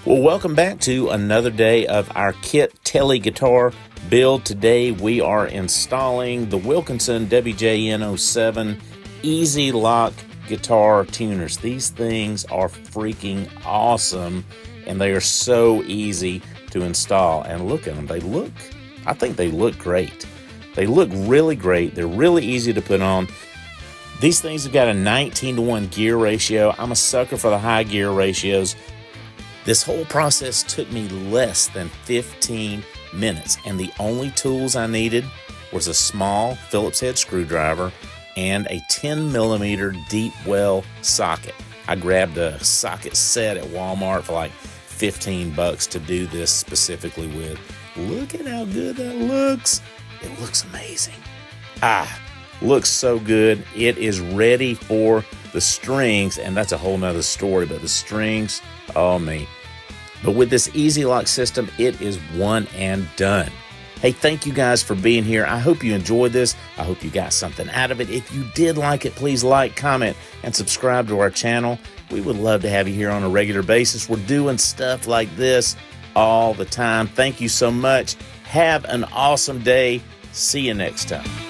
Well, welcome back to another day of our Kit Tele Guitar Build. Today we are installing the Wilkinson WJN07 EZ-LOK Guitar Tuners. These things are freaking awesome, and they are so easy to install. And look at them. I think they look great. They look really great. They're really easy to put on. These things have got a 19-to-1 gear ratio. I'm a sucker for the high gear ratios. This whole process took me less than 15 minutes, and the only tools I needed was a small Phillips head screwdriver and a 10mm deep well socket. I grabbed a socket set at Walmart for like 15 bucks to do this specifically with. Look at how good that looks. It looks amazing. Looks so good. It is ready for the strings, and that's a whole nother story, but the strings, oh me. But with this EZ-LOK system, it is one and done. Hey, thank you guys for being here. I hope you enjoyed this. I hope you got something out of it. If you did like it, please like, comment, and subscribe to our channel. We would love to have you here on a regular basis. We're doing stuff like this all the time. Thank you so much. Have an awesome day. See you next time.